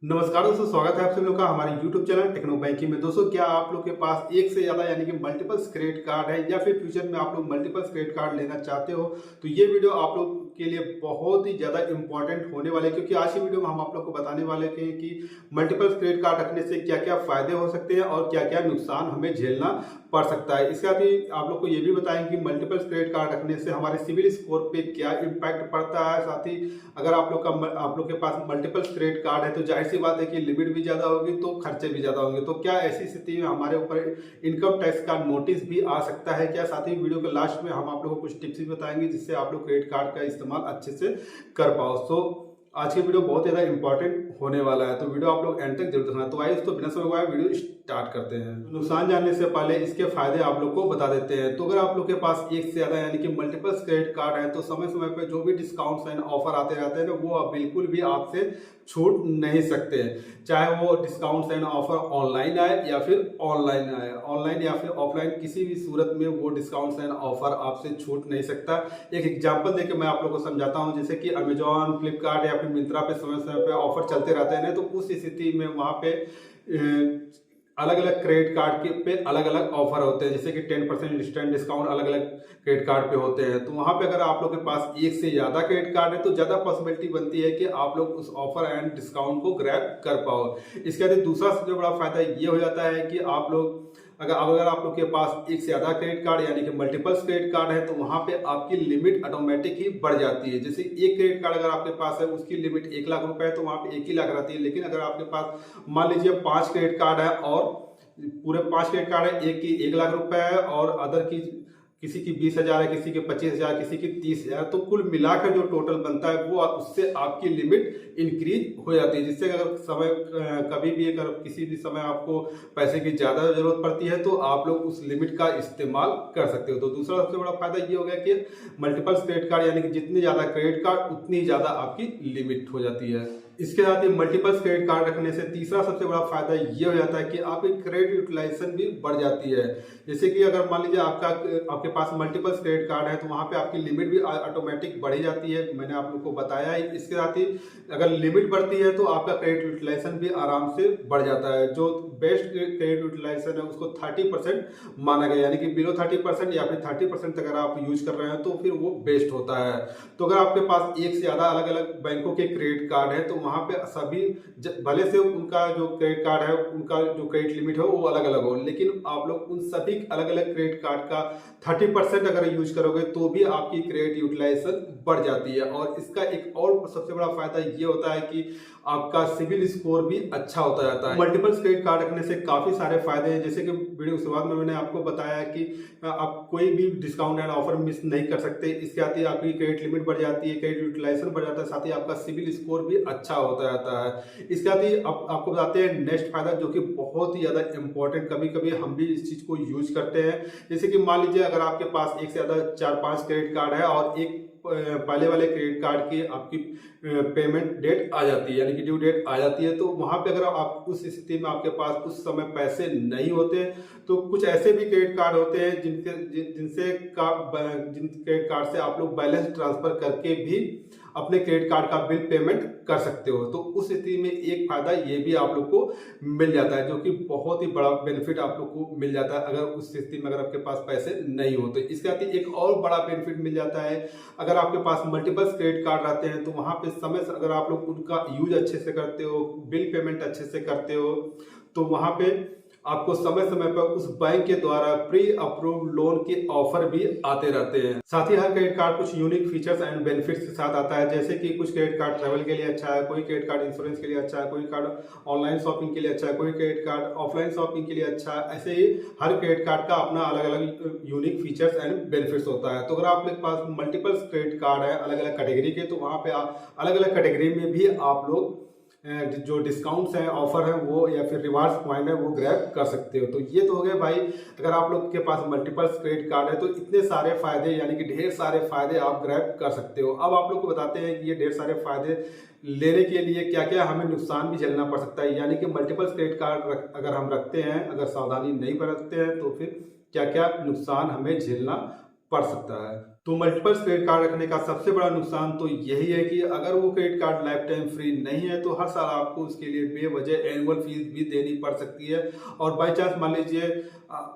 नमस्कार दोस्तों, स्वागत है आप सभी लोग का हमारे YouTube चैनल टेक्नो बैंकिंग में। दोस्तों, क्या आप लोग के पास एक से ज़्यादा यानी कि मल्टीपल्स क्रेडिट कार्ड है या फिर फ्यूचर में आप लोग मल्टीपल्स क्रेडिट कार्ड लेना चाहते हो, तो ये वीडियो आप लोग के लिए बहुत ही ज़्यादा इंपॉर्टेंट होने वाले हैं, क्योंकि आज की वीडियो में हम आप लोग को बताने वाले हैं कि मल्टीपल्स क्रेडिट कार्ड रखने से क्या क्या फ़ायदे हो सकते हैं और क्या क्या नुकसान हमें झेलना पड़ सकता है। इसके साथ ही आप लोग को ये भी बताएंगे कि मल्टीपल्स क्रेडिट कार्ड रखने से हमारे सिविल स्कोर पे क्या इम्पैक्ट पड़ता है। साथ ही अगर आप लोग के पास मल्टीपल्स क्रेडिट कार्ड है तो जाहिर सी बात है कि लिमिट भी ज़्यादा होगी तो खर्चे भी ज़्यादा होंगे। तो क्या ऐसी स्थिति में हमारे ऊपर इनकम टैक्स का नोटिस भी आ सकता है क्या? साथ ही वीडियो के लास्ट में हम आप लोगों को कुछ टिप्स भी बताएंगे जिससे आप लोग क्रेडिट कार्ड का इस्तेमाल अच्छे से कर पाओ। तो आज की वीडियो बहुत ज़्यादा इंपॉर्टेंट होने वाला है, तो वीडियो आप लोग एंड तक जरूर देखना। तो आइए दोस्तों, बिना समय गवाए वीडियो स्टार्ट करते हैं। नुकसान जानने से पहले इसके फायदे आप लोग को बता देते हैं। तो अगर आप लोग के पास एक से ज़्यादा यानी कि मल्टीपल्स क्रेडिट कार्ड है तो समय समय पर जो भी डिस्काउंट्स एंड ऑफर आते रहते हैं ना, वो आप बिल्कुल भी आपसे छूट नहीं सकते। चाहे वो डिस्काउंट्स एंड ऑफर ऑनलाइन आए या फिर ऑनलाइन या फिर ऑफलाइन, किसी भी सूरत में वो डिस्काउंट्स एंड ऑफर आपसे छूट नहीं सकता। एक एग्जांपल देके मैं आप लोगों को समझाता हूं, जैसे कि अमेजॉन, फ्लिपकार्ट या फिर मिंत्रा पे समय समय पे ऑफर चलते रहते हैं ना, तो उस स्थिति में वहां पे अलग अलग क्रेडिट कार्ड के पे अलग अलग ऑफर होते हैं, जैसे कि 10% इंस्टेंट डिस्काउंट अलग अलग क्रेडिट कार्ड पे होते हैं। तो वहां पे अगर आप लोग के पास एक से ज्यादा क्रेडिट कार्ड है तो ज्यादा पॉसिबिलिटी बनती है कि आप लोग उस ऑफर एंड डिस्काउंट को ग्रैब कर पाओ। इसके बाद दूसरा सबसे बड़ा फायदा ये हो जाता है कि आप लोग अगर आप लोग के पास एक से ज्यादा क्रेडिट कार्ड यानी कि मल्टीपल्स क्रेडिट कार्ड है तो वहां पे आपकी लिमिट ऑटोमेटिक ही बढ़ जाती है। जैसे एक क्रेडिट कार्ड अगर आपके पास है उसकी लिमिट 1 लाख रुपए है तो वहां पे 1 ही लाख रहती है। लेकिन अगर आपके पास मान लीजिए 5 क्रेडिट कार्ड है और पूरे 5 क्रेडिट कार्ड है, एक की 1 लाख रुपए है और अदर की किसी की 20,000 है, किसी के 25,000, किसी की 30,000, तो कुल मिलाकर जो टोटल बनता है वो उससे आपकी लिमिट इंक्रीज हो जाती है। जिससे अगर कभी भी अगर किसी भी समय आपको पैसे की ज़्यादा ज़रूरत पड़ती है तो आप लोग उस लिमिट का इस्तेमाल कर सकते हो। तो दूसरा सबसे बड़ा फायदा ये हो गया कि मल्टीपल्स क्रेडिट कार्ड यानी कि जितने ज़्यादा क्रेडिट कार्ड उतनी ज़्यादा आपकी लिमिट हो जाती है। इसके साथ ही मल्टीपल्स क्रेडिट कार्ड रखने से तीसरा सबसे बड़ा फायदा ये हो जाता है कि आपकी क्रेडिट यूटिलाइजेशन भी बढ़ जाती है। जैसे कि अगर मान लीजिए आपके पास मल्टीपल्स क्रेडिट कार्ड है तो वहां पे आपकी लिमिट भी ऑटोमेटिक बढ़ी जाती है, मैंने आप लोग को बताया ही। इसके साथ ही अगर लिमिट बढ़ती है तो आपका क्रेडिट यूटिलाइजेशन भी आराम से बढ़ जाता है। जो बेस्ट क्रेडिट यूटिलाइजेशन है उसको 30% माना गया, यानी कि बिलो 30% या फिर 30% अगर आप यूज कर रहे हैं तो फिर वो बेस्ट होता है। तो अगर आपके पास एक से ज्यादा अलग अलग बैंकों के क्रेडिट कार्ड है तो वहां पे सभी भले से उनका जो क्रेडिट कार्ड है उनका जो क्रेडिट लिमिट है वो अलग अलग हो, लेकिन आप लोग उन सभी अलग अलग क्रेडिट कार्ड का 30% अगर यूज करोगे तो भी आपकी क्रेडिट यूटिलाइजेशन बढ़ जाती है। और इसका एक और सबसे बड़ा फायदा ये होता है कि आपका सिविल स्कोर भी अच्छा होता जाता है। मल्टीपल क्रेडिट कार्ड रखने से काफी सारे फायदे हैं, जैसे कि वीडियो की शुरुआत में मैंने आपको बताया कि आप कोई भी डिस्काउंट एंड ऑफर मिस नहीं कर सकते। इसके साथ ही आपकी क्रेडिट लिमिट बढ़ जाती है, क्रेडिट यूटिलाइजेशन बढ़ जाता है, साथ ही आपका सिविल स्कोर भी अच्छा होता जाता है। इसके साथ ही आपको बताते हैं नेक्स्ट फायदा जो कि बहुत ही ज्यादा इंपॉर्टेंट, कभी कभी हम भी इस चीज को यूज करते हैं। जैसे कि मान लीजिए अगर आपके पास एक से ज्यादा 4-5 क्रेडिट कार्ड है और एक पहले वाले क्रेडिट कार्ड की आपकी पेमेंट डेट आ जाती है यानी कि ड्यू डेट आ जाती है, तो वहां पे अगर आप उस स्थिति में आपके पास उस समय पैसे नहीं होते तो कुछ ऐसे भी क्रेडिट कार्ड होते हैं जिन क्रेडिट कार्ड से आप लोग बैलेंस ट्रांसफर करके भी अपने क्रेडिट कार्ड का बिल पेमेंट कर सकते हो। तो उस स्थिति में एक फायदा ये भी आप लोग को मिल जाता है, जो कि बहुत ही बड़ा बेनिफिट आप लोग को मिल जाता है अगर उस स्थिति में अगर आपके पास पैसे नहीं होते। इसके साथ ही एक और बड़ा बेनिफिट मिल जाता है, अगर आपके पास मल्टीपल्स क्रेडिट कार्ड रहते हैं तो वहां पे समय से अगर आप लोग उनका यूज अच्छे से करते हो, बिल पेमेंट अच्छे से करते हो, तो वहां पे आपको समय समय पर उस बैंक के द्वारा प्री अप्रूव्ड लोन के ऑफर भी आते रहते हैं। साथ ही हर क्रेडिट कार्ड कुछ यूनिक फीचर्स एंड बेनिफिट्स के साथ आता है, जैसे कि कुछ क्रेडिट कार्ड ट्रैवल के लिए अच्छा है, कोई क्रेडिट कार्ड इंश्योरेंस के लिए अच्छा है, कोई कार्ड ऑनलाइन शॉपिंग के लिए अच्छा है, कोई क्रेडिट कार्ड ऑफलाइन शॉपिंग के लिए अच्छा है। ऐसे ही हर क्रेडिट कार्ड का अपना अलग अलग यूनिक फीचर्स एंड बेनिफिट्स होता है। तो अगर आपके पास मल्टीपल क्रेडिट कार्ड है अलग अलग कैटेगरी के, तो वहां पे अलग अलग कैटेगरी में भी आप लोग जो डिस्काउंट्स हैं, ऑफर है वो या फिर रिवार्ड्स पॉइंट है वो ग्रैब कर सकते हो। तो ये तो हो गए भाई, अगर आप लोग के पास मल्टीपल्स क्रेडिट कार्ड है तो इतने सारे फायदे यानी कि ढेर सारे फायदे आप ग्रैब कर सकते हो। अब आप लोग को बताते हैं कि ये ढेर सारे फायदे लेने के लिए क्या क्या हमें नुकसान भी झेलना पड़ सकता है, यानी कि मल्टीपल्स क्रेडिट कार्ड अगर हम रखते हैं, अगर सावधानी नहीं बरतते हैं तो फिर क्या क्या नुकसान हमें झेलना पड़ सकता है। तो मल्टीपल क्रेडिट कार्ड रखने का सबसे बड़ा नुकसान तो यही है कि अगर वो credit card life time free नहीं है तो हर साल आपको उसके लिए बेवजह एनुअल फीस भी देनी पड़ सकती है। और बाई चांस मान लीजिए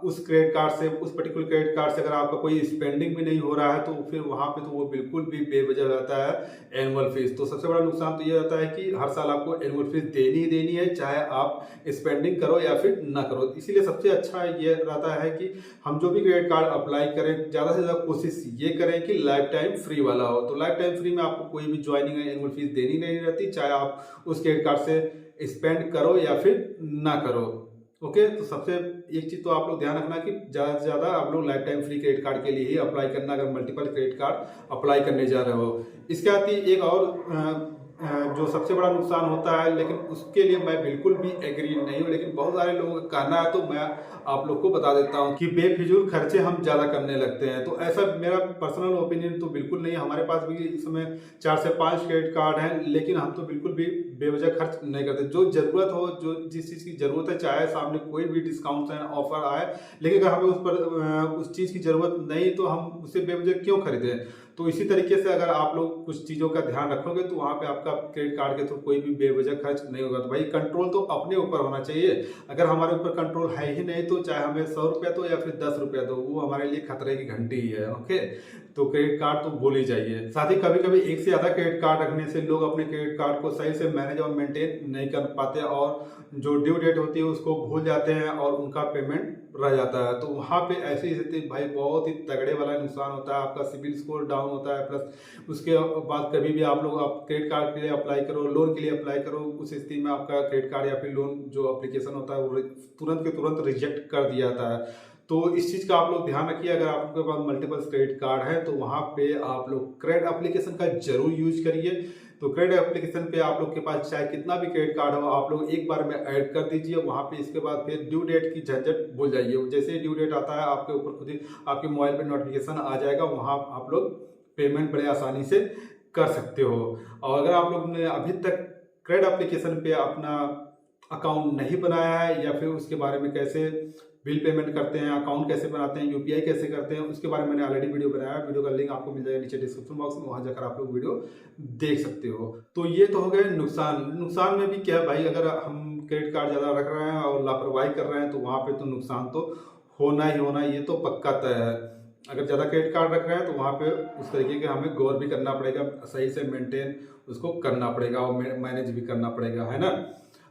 उस क्रेडिट कार्ड से, उस पर्टिकुलर क्रेडिट कार्ड से अगर आपका कोई स्पेंडिंग भी नहीं हो रहा है तो फिर वहाँ पे तो वो बिल्कुल भी बेवजह रहता है एनुअल फीस। तो सबसे बड़ा नुकसान तो ये रहता है कि हर साल आपको एनुअल फीस देनी ही देनी है, चाहे आप स्पेंडिंग करो या फिर ना करो। इसीलिए सबसे अच्छा ये रहता है कि हम जो भी क्रेडिट कार्ड अप्लाई करें, ज़्यादा से ज़्यादा कोशिश ये करें कि लाइफ टाइम फ्री वाला हो। तो लाइफ टाइम फ्री में आपको कोई भी ज्वाइनिंग एनुअल फीस देनी नहीं रहती, चाहे आप उस क्रेडिट कार्ड से स्पेंड करो या फिर ना करो। ओके, तो सबसे एक चीज़ तो आप लोग ध्यान रखना कि ज़्यादा से ज़्यादा आप लोग life time free credit card के लिए ही अप्लाई करना, अगर मल्टीपल क्रेडिट कार्ड अप्लाई करने जा रहे हो। इसके साथ ही एक और जो सबसे बड़ा नुकसान होता है, लेकिन उसके लिए मैं बिल्कुल भी एग्री नहीं हूँ, लेकिन बहुत सारे लोगों का कहना है तो मैं आप लोग को बता देता हूँ कि बेफिजूल खर्चे हम ज़्यादा करने लगते हैं। तो ऐसा मेरा पर्सनल ओपिनियन तो बिल्कुल नहीं है। हमारे पास भी इस समय 4 से 5 क्रेडिट कार्ड हैं, लेकिन हम तो बिल्कुल भी बेवजह खर्च नहीं करते। जो ज़रूरत हो, जो जिस चीज़ की ज़रूरत है, चाहे सामने कोई भी डिस्काउंट एंड ऑफर आए, लेकिन अगर हमें उस पर उस चीज़ की ज़रूरत नहीं तो हम उसे बेवजह क्यों खरीदें। तो इसी तरीके से अगर आप लोग कुछ चीज़ों का ध्यान रखोगे तो वहाँ पे आपका क्रेडिट कार्ड के थ्रू कोई भी बेवजह खर्च नहीं होगा। तो भाई कंट्रोल तो अपने ऊपर होना चाहिए। अगर हमारे ऊपर कंट्रोल है ही नहीं तो चाहे हमें 100 रुपया दो या फिर 10 रुपया दो, वो हमारे लिए खतरे की घंटी ही है। ओके, तो क्रेडिट कार्ड तो भूल ही जाइए। साथ ही कभी कभी एक से ज़्यादा क्रेडिट कार्ड रखने से लोग अपने क्रेडिट कार्ड को सही से मैनेज और मेंटेन नहीं कर पाते और जो ड्यू डेट होती है उसको भूल जाते हैं और उनका पेमेंट रह जाता है। तो वहाँ पे ऐसी स्थिति भाई बहुत ही तगड़े वाला नुकसान होता है। आपका सिबिल स्कोर डाउन होता है, प्लस उसके बाद कभी भी आप लोग क्रेडिट कार्ड के लिए अप्लाई करो, लोन के लिए अप्लाई करो, उस स्थिति में आपका क्रेडिट कार्ड या फिर लोन जो एप्लीकेशन होता है वो तुरंत के तुरंत रिजेक्ट कर दिया जाता है। तो इस चीज़ का आप लोग ध्यान रखिए। अगर आपके पास मल्टीपल क्रेडिट कार्ड है तो वहाँ पे आप लोग क्रेडिट एप्लीकेशन का जरूर यूज करिए। तो क्रेडिट एप्लीकेशन पे आप लोग के पास चाहे कितना भी क्रेडिट कार्ड हो, आप लोग एक बार में ऐड कर दीजिए वहाँ पे। इसके बाद फिर ड्यू डेट की झंझट भूल जाइए। जैसे ही ड्यू डेट आता है आपके ऊपर खुद ही आपके मोबाइल पे नोटिफिकेशन आ जाएगा, वहाँ आप लोग पेमेंट बड़े आसानी से कर सकते हो। और अगर आप लोग ने अभी तक क्रेडिट एप्लीकेशन पे अपना अकाउंट नहीं बनाया है या फिर उसके बारे में कैसे बिल पेमेंट करते हैं, अकाउंट कैसे बनाते हैं, यूपीआई कैसे करते हैं, उसके बारे में मैंने ऑलरेडी वीडियो बनाया है। वीडियो का लिंक आपको मिल जाएगा नीचे डिस्क्रिप्शन बॉक्स में, वहां जाकर आप लोग वीडियो देख सकते हो। तो ये तो हो गए नुकसान। नुकसान में भी क्या है भाई, अगर हम क्रेडिट कार्ड ज़्यादा रख रहे हैं और लापरवाही कर रहे हैं तो वहाँ पर तो नुकसान तो होना ही होना, ये तो पक्का तय है। अगर ज़्यादा क्रेडिट कार्ड रख रहे हैं तो वहाँ पे उस तरीके के हमें गौर भी करना पड़ेगा, सही से मेंटेन उसको करना पड़ेगा और मैनेज भी करना पड़ेगा, है ना।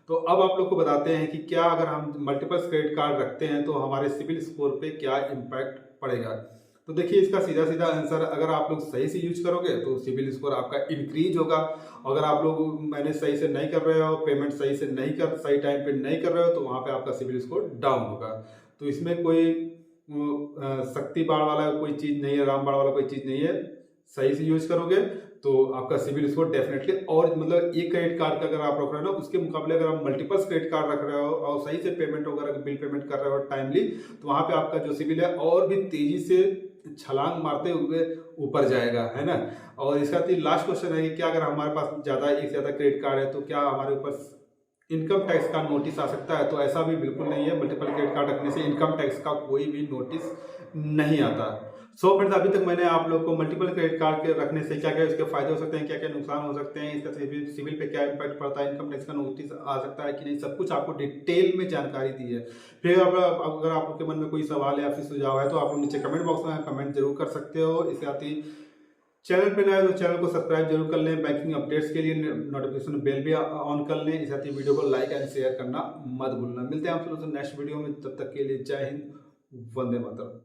तो अब आप लोग को बताते हैं कि क्या अगर हम मल्टीपल क्रेडिट कार्ड रखते हैं तो हमारे सिबिल स्कोर पे क्या इम्पैक्ट पड़ेगा। तो देखिए इसका सीधा सीधा आंसर, अगर आप लोग सही से यूज करोगे तो सिबिल स्कोर आपका इंक्रीज होगा। अगर आप लोग मैनेज सही से नहीं कर रहे हो, पेमेंट सही टाइम पे नहीं कर रहे हो तो वहाँ पे आपका सिबिल स्कोर डाउन होगा। तो इसमें कोई शक्ति बाढ़ वाला कोई चीज़ नहीं है, राम बाढ़ वाला कोई चीज़ नहीं है। सही से यूज करोगे तो आपका सिबिल स्कोर डेफिनेटली, और मतलब एक क्रेडिट कार्ड का अगर आप रख रहे हो ना, उसके मुकाबले अगर आप मल्टीपल क्रेडिट कार्ड रख रहे हो और सही से पेमेंट वगैरह बिल पेमेंट कर रहे हो टाइमली, तो वहाँ पे आपका जो सिबिल है और भी तेजी से छलांग मारते हुए ऊपर जाएगा, है ना। और इसका लास्ट क्वेश्चन है कि क्या अगर हमारे पास एक से ज़्यादा क्रेडिट कार्ड है तो क्या हमारे ऊपर इनकम टैक्स का नोटिस आ सकता है। तो ऐसा भी बिल्कुल नहीं है। मल्टीपल क्रेडिट कार्ड रखने से इनकम टैक्स का कोई भी नोटिस नहीं आता। सो फ्रेंड्स, अभी तक मैंने आप लोग को मल्टीपल क्रेडिट कार्ड के रखने से क्या क्या इसके फायदे हो सकते हैं, क्या क्या नुकसान हो सकते हैं, इसका सिविल पे क्या इम्पैक्ट पड़ता है, इनकम टैक्स का नोटिस आ सकता है कि नहीं, सब कुछ आपको डिटेल में जानकारी दी है। फिर अगर आप लोग के मन में कोई सवाल या फिर सुझाव है तो आप लोग नीचे कमेंट बॉक्स में कमेंट जरूर कर सकते हो। इसके साथ ही चैनल पे नए तो चैनल को सब्सक्राइब जरूर कर लें। बैंकिंग अपडेट्स के लिए नोटिफिकेशन बेल भी ऑन कर लें। इस साथ ही वीडियो को लाइक एंड शेयर करना मत भूलना। मिलते हैं आप लोगों से नेक्स्ट वीडियो में, तब तक के लिए जय हिंद, वंदे मातरम।